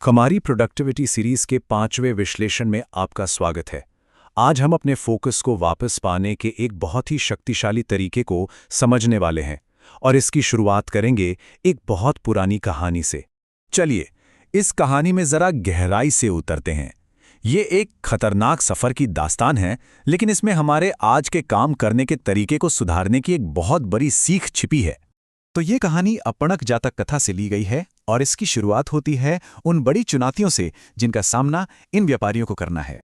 हमारी productivity series के 5वें विश्लेषण में आपका स्वागत है। आज हम अपने फोकस को वापस पाने के एक बहुत ही शक्तिशाली तरीके को समझने वाले हैं और इसकी शुरुआत करेंगे एक बहुत पुरानी कहानी से। चलिए, इस कहानी में जरा गहराई से उतरते हैं। ये एक खतरनाक सफर की दास्तान है, लेकिन इसमें हमारे आज के काम करने के तरीके को सुधारने की एक बहुत बड़ी सीख छिपी है। तो ये कहानी अपणक जातक कथा से ली गई है और इसकी शुरुआत होती है उन बड़ी चुनौतियों से जिनका सामना इन व्यापारियों को करना है।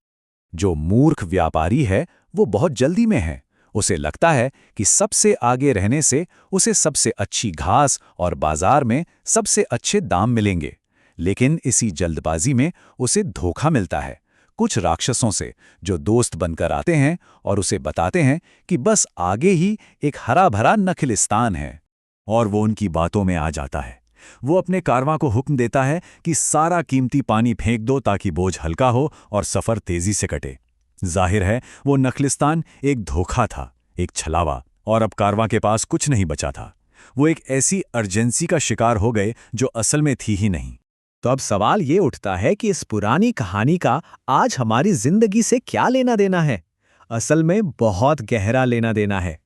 जो मूर्ख व्यापारी है वो बहुत जल्दी में है। उसे लगता है कि सबसे आगे रहने से उसे सबसे अच्छी घास और बाजार में सबसे अच्छे दाम मिलेंगे, लेकिन इसी जल्दबाजी में उसे धोखा मिलता है कुछ राक्षसों से, जो दोस्त बनकर आते हैं और उसे बताते हैं कि बस आगे ही एक हरा भरा नखिलिस्तान है। और वो उनकी बातों में आ जाता है। वो अपने कारवां को हुक्म देता है कि सारा कीमती पानी फेंक दो ताकि बोझ हल्का हो और सफर तेजी से कटे। जाहिर है वो नखलिस्तान एक धोखा था, एक छलावा, और अब कारवां के पास कुछ नहीं बचा था। वो एक ऐसी अर्जेंसी का शिकार हो गए जो असल में थी ही नहीं। तो अब सवाल ये उठता है कि इस पुरानी कहानी का आज हमारी जिंदगी से क्या लेना देना है। असल में बहुत गहरा लेना देना है।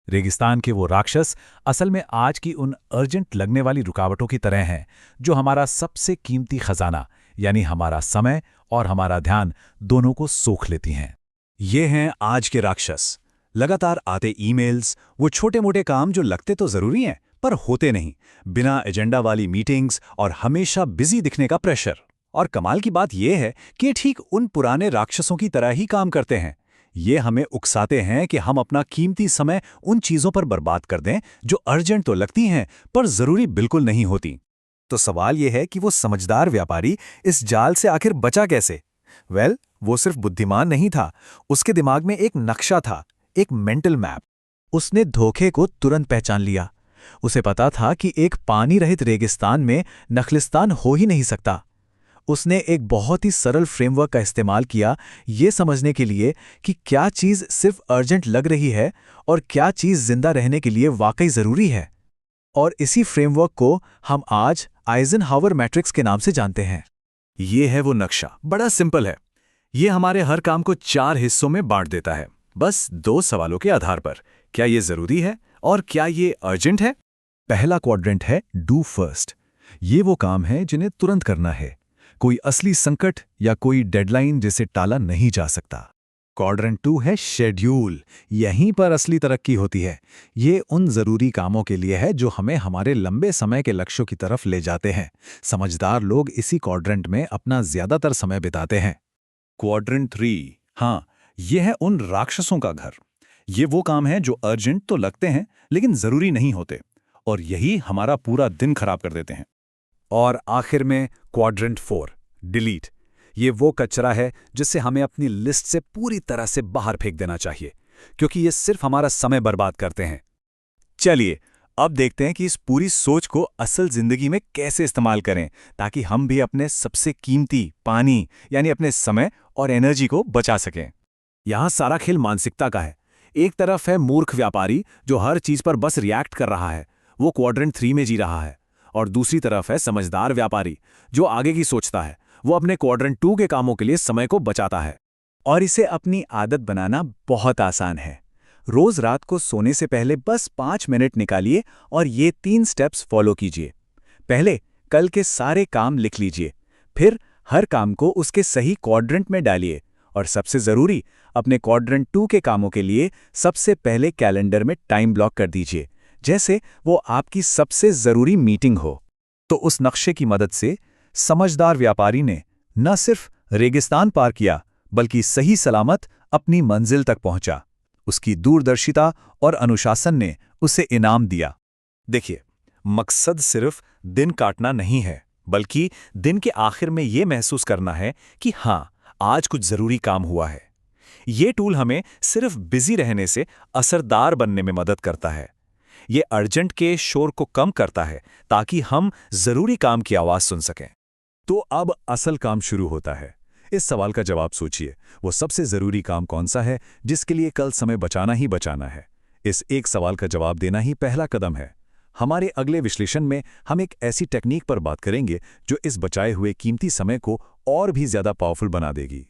रेगिस्तान के वो राक्षस असल में आज की उन अर्जेंट लगने वाली रुकावटों की तरह हैं, जो हमारा सबसे कीमती खजाना यानी हमारा समय और हमारा ध्यान दोनों को सोख लेती हैं। ये हैं आज के राक्षस। लगातार आते ईमेल्स, वो छोटे मोटे काम जो लगते तो जरूरी हैं पर होते नहीं, बिना एजेंडा वाली मीटिंग्स और हमेशा बिजी दिखने का प्रेशर। और कमाल की बात यह है कि ये ठीक उन पुराने राक्षसों की तरह ही काम करते हैं। ये हमें उकसाते हैं कि हम अपना कीमती समय उन चीजों पर बर्बाद कर दें जो अर्जेंट तो लगती हैं पर जरूरी बिल्कुल नहीं होती। तो सवाल यह है कि वो समझदार व्यापारी इस जाल से आखिर बचा कैसे? वो सिर्फ बुद्धिमान नहीं था, उसके दिमाग में एक नक्शा था, एक मेंटल मैप। उसने धोखे को तुरंत पहचान लिया। उसे पता था कि एक पानी रहित रेगिस्तान में नखलिस्तान हो ही नहीं सकता। उसने एक बहुत ही सरल फ्रेमवर्क का इस्तेमाल किया, ये समझने के लिए कि क्या चीज़ सिर्फ अर्जेंट लग रही है और क्या चीज़ जिंदा रहने के लिए वाकई ज़रूरी है। और इसी फ्रेमवर्क को हम आज आइजनहावर मैट्रिक्स के नाम से जानते हैं। ये है वो नक्शा, बड़ा सिंपल है। ये हमारे हर काम को 4 हिस्सों में बांट देता है, बस 2 सवालों के आधार पर। क्या ये ज़रूरी है और क्या ये अर्जेंट है? पहला क्वाड्रेंट है डू फर्स्ट। ये वो काम है जिन्हें तुरंत करना है, कोई असली संकट या कोई डेडलाइन जिसे टाला नहीं जा सकता। क्वाड्रेंट 2 है शेड्यूल। यहीं पर असली तरक्की होती है। ये उन जरूरी कामों के लिए है जो हमें हमारे लंबे समय के लक्ष्यों की तरफ ले जाते हैं। समझदार लोग इसी क्वाड्रेंट में अपना ज्यादातर समय बिताते हैं। क्वाड्रेंट 3, हाँ, ये है उन राक्षसों का घर। ये वो काम है जो अर्जेंट तो लगते हैं लेकिन जरूरी नहीं होते, और यही हमारा पूरा दिन खराब कर देते हैं। और आखिर में क्वाड्रेंट 4, डिलीट। ये वो कचरा है जिसे हमें अपनी लिस्ट से पूरी तरह से बाहर फेंक देना चाहिए, क्योंकि ये सिर्फ हमारा समय बर्बाद करते हैं। चलिए, अब देखते हैं कि इस पूरी सोच को असल जिंदगी में कैसे इस्तेमाल करें ताकि हम भी अपने सबसे कीमती पानी यानी अपने समय और एनर्जी को बचा सकें। यहां सारा खेल मानसिकता का है। एक तरफ है मूर्ख व्यापारी जो हर चीज पर बस रिएक्ट कर रहा है, वो क्वाड्रेंट 3 में जी रहा है। और दूसरी तरफ है समझदार व्यापारी जो आगे की सोचता है, वो अपने क्वाड्रेंट 2 के कामों के लिए समय को बचाता है। और इसे अपनी आदत बनाना बहुत आसान है। रोज रात को सोने से पहले बस 5 मिनट निकालिए और ये 3 स्टेप्स फॉलो कीजिए। पहले कल के सारे काम लिख लीजिए, फिर हर काम को उसके सही क्वाड्रेंट में डालिए, और सबसे जरूरी, अपने क्वाड्रेंट 2 के कामों के लिए सबसे पहले कैलेंडर में टाइम ब्लॉक कर दीजिए, जैसे वो आपकी सबसे जरूरी मीटिंग हो। तो उस नक्शे की मदद से समझदार व्यापारी ने न सिर्फ रेगिस्तान पार किया बल्कि सही सलामत अपनी मंजिल तक पहुंचा। उसकी दूरदर्शिता और अनुशासन ने उसे इनाम दिया। देखिए, मकसद सिर्फ दिन काटना नहीं है, बल्कि दिन के आखिर में यह महसूस करना है कि हाँ, आज कुछ जरूरी काम हुआ है। ये टूल हमें सिर्फ बिजी रहने से असरदार बनने में मदद करता है। ये अर्जेंट के शोर को कम करता है ताकि हम जरूरी काम की आवाज सुन सकें। तो अब असल काम शुरू होता है। इस सवाल का जवाब सोचिए, वो सबसे जरूरी काम कौन सा है जिसके लिए कल समय बचाना ही बचाना है? इस एक सवाल का जवाब देना ही पहला कदम है। हमारे अगले विश्लेषण में हम एक ऐसी टेक्निक पर बात करेंगे जो इस बचाए हुए कीमती समय को और भी ज्यादा पावरफुल बना देगी।